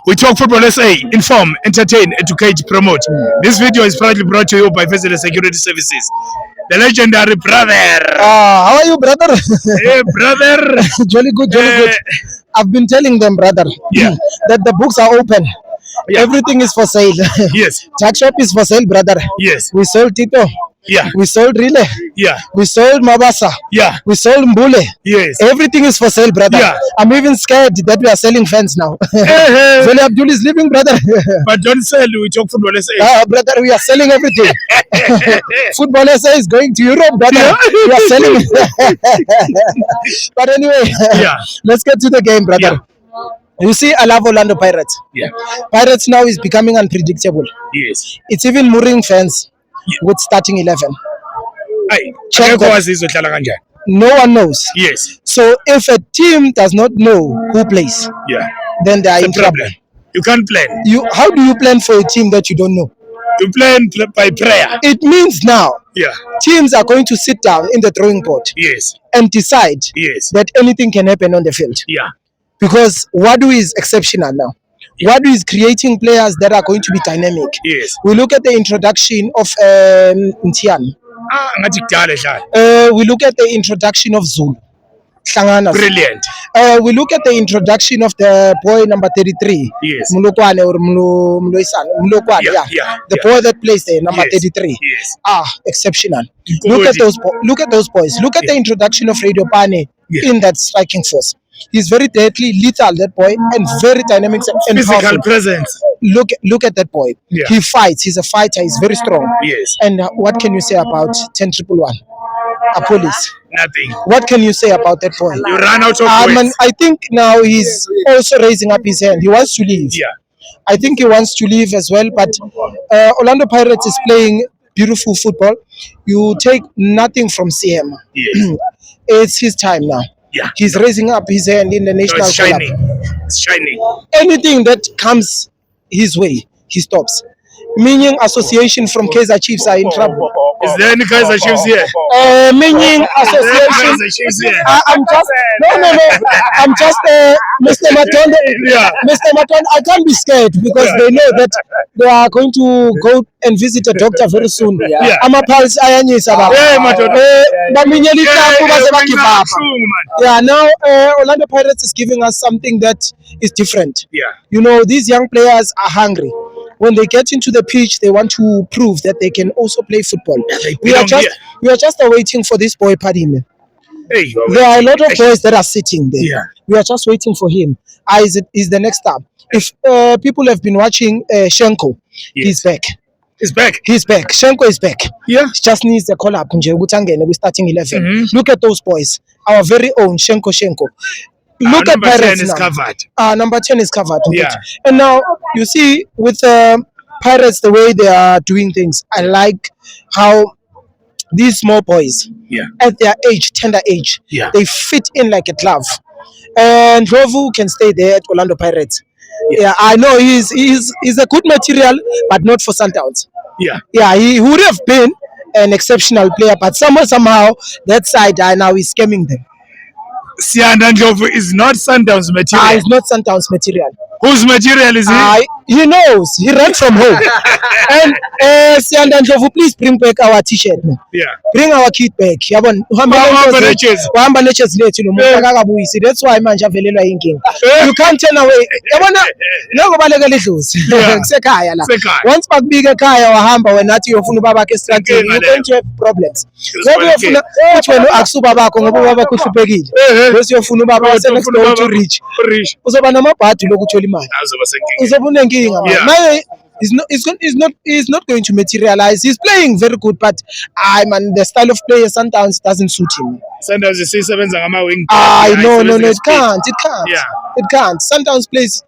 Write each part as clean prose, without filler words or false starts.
We talk football SA, inform, entertain, educate, promote. This video is proudly brought to you by Fezile Security Services. The legendary brother. How are you, brother? Hey, brother. Jolly good, jolly good. I've been telling them, brother, that the books are open. Yeah. Everything is for sale. Yes. Jack shop is for sale, brother. Yes. We sold Tito. Yeah. We sold Rile. Yeah. We sold Mabasa. Yeah. We sold Mbule. Yes. Everything is for sale, brother. Yeah. I'm even scared that we are selling fans now. Hey. Zoli Abdul is leaving, brother. But don't sell, we talk football SA. Brother, we are selling everything. Football SA is going to Europe, brother. We are selling. But anyway, let's get to the game, brother. You see, I love Orlando Pirates. Yeah. Pirates now is becoming unpredictable. Yes. It's even mooring fans with starting 11. Check No one knows. Yes. So if a team does not know who plays, then they are in trouble. You can't plan. How do you plan for a team that you don't know? You plan by prayer. It means now teams are going to sit down in the drawing board and decide that anything can happen on the field. Yeah. Because Wadu is exceptional now. Wadu is creating players that are going to be dynamic. Yes. We look at the introduction of Ntian. We look at the introduction of Zulu. Brilliant. We look at the introduction of the boy number 33. Yes. Mulokwane or Mulokwane, The boy that plays there, number 33. Yes. Exceptional. Look at those boys. Look at the introduction of Radio Pane in that striking force. He's very deadly, lethal, that boy, and very dynamic and physical powerful. Presence. Look at that boy. Yeah. He fights. He's a fighter. He's very strong. Yes. And what can you say about 10-111? Police. Nothing. What can you say about that boy? You ran out of words. I think now he's also raising up his hand. He wants to leave. Yeah. I think he wants to leave as well. But Orlando Pirates is playing beautiful football. You take nothing from CM. Yes. It's his time now. Yeah. He's raising up his hand in the national it's shining. It's shining. Anything that comes his way, he stops. Meaning association from Kaizer Chiefs are in trouble. Is there any Kaizer Chiefs here? Meaning association. I'm just no. I'm just Mr. Matonde. Mr. Matonde, I can't be scared because they know that they are going to go and visit a doctor very soon. Amapulse ayanyisa baba. Baminyeli kapu base bakibaba. Now Orlando Pirates is giving us something that is different. You know, these young players are hungry. When they get into the pitch, they want to prove that they can also play football. We are just waiting for this boy Padime. There are a lot of boys that are sitting there. Yeah. We are just waiting for him. Is the next step. If people have been watching Shenko, he's back. He's back. He's back. Shenko is back. Yeah. He just needs a call up. We're starting 11. Look at those boys. Our very own Shenko. Look at Pirates now. Covered. Number 10 is covered. Yeah. And now you see with Pirates the way they are doing things. I like how these small boys at their age, tender age, they fit in like a glove. And Ndlovu can stay there at Orlando Pirates. Yeah, I know he's a good material, but not for Sundowns. Yeah, he would have been an exceptional player, but somehow that side now is scamming them. Sianda Ndlovu is not Sundowns material. It's not Sundowns material. Whose material is he? He knows. He ran from home. And Sianda Ndlovu, please bring back our t-shirt. Bring our kit back. That's why manje avelelwa inkinga. You can't turn away. Yabona nokubalekela idlozi. Kusekhaya la. Once bakubika ekhaya wahamba wena athi uyofuna ubabakhe estradini, you're going to have problems. Ngoba uyofuna uthi wena akusuba bakho ngoba ubabakho uhluphekile. Bese uyofuna ubaba wase next door to rich. Uzoba namabhadi lokuthola imali. Uzoba unenkinga manje. He's not going to materialize. He's playing very good, but the style of play Sundowns doesn't suit him. Sundowns isisebenza ngama wing. No, it can't. It can't. Sundowns plays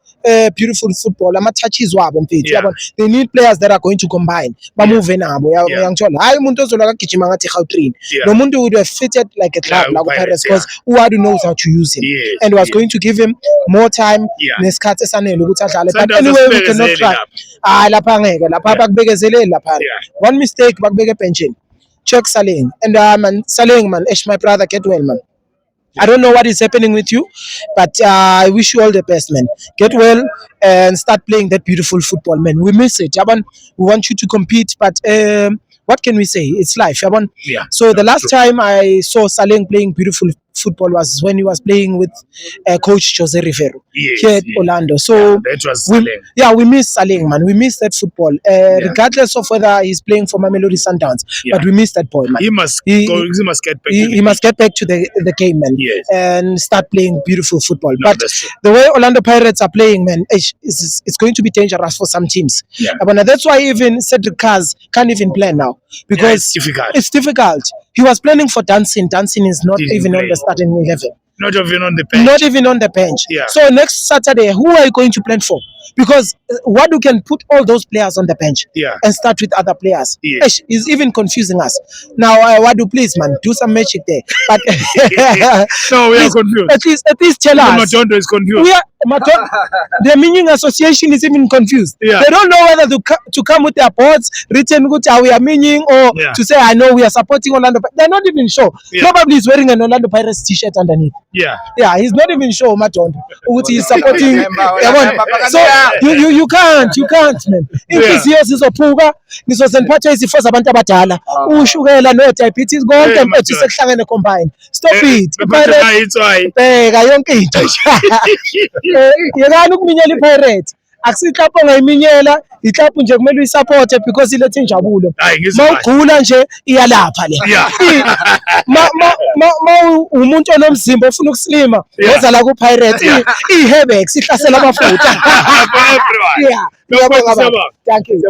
beautiful football. Ama-touches wabo mfethu. They need players that are going to combine. Bamuve nabo. Uyangithola. Hayi umuntu ozola kagijima ngathi Gautrain. No muntu would have fitted like a club like Pirates because Uwadu knows how to use him and was going to give him more time nesikhathi esanele ukuthi adlale. But anyway, we cannot try. Lapha ngeke lapha bakubekezeleli lapha. One mistake bakubeke benchini. Check Saleng and Saleng man, my brother get well man. I don't know what is happening with you, but I wish you all the best, man. Get well and start playing that beautiful football, man. We miss it. Yaban, we want you to compete, but what can we say? It's life, Yaban. Yeah. So the last time I saw Saleng playing beautiful football was when he was playing with coach Jose Rivero here at Orlando. So that was Saleng. We miss Saleng, man. We miss that football, regardless of whether he's playing for Mamelodi Sundowns. But we miss that boy, man. He must get back. He must get back to the game, man, and start playing beautiful football. No, but the way Orlando Pirates are playing, man, it's going to be dangerous for some teams. But that's why even Cedric Kaz can't even play now because it's difficult. He was planning for Dancing. Dancing is not even on the starting 11. Not even on the bench. Not even on the bench. Yeah. So next Saturday, who are you going to plan for? Because Wadu can put all those players on the bench and start with other players. It's even confusing us. Now, Wadu, please, man, do some magic there. But no, we are confused. At least tell us. Matondo is confused. The Meaning Association is even confused. They don't know whether to come with their boards written we are meaning or to say, I know we are supporting Orlando. They're not even sure. Probably he's wearing an Orlando Pirates t-shirt underneath. Yeah, he's not even sure, Matondo, what he's supporting. So you can't, man. Inhliziyo zizophuka ngizozeniphatha izifo zabantu abadala ushukela no diabetes konke mfethu sekuhlangene combine. Stop it. Bheka yonke into. Yekani ukuminyela iPirates. Akusihlapho ongayiminyela, ihlapho nje kumele uyisupport because ilethe injabulo. Mawugula nje iyalapha le. Ma umuntu onomzimba ofuna ukuslima, woza la ku Pirates. iHebex ihlasela amafutha. Yeah. Thank you.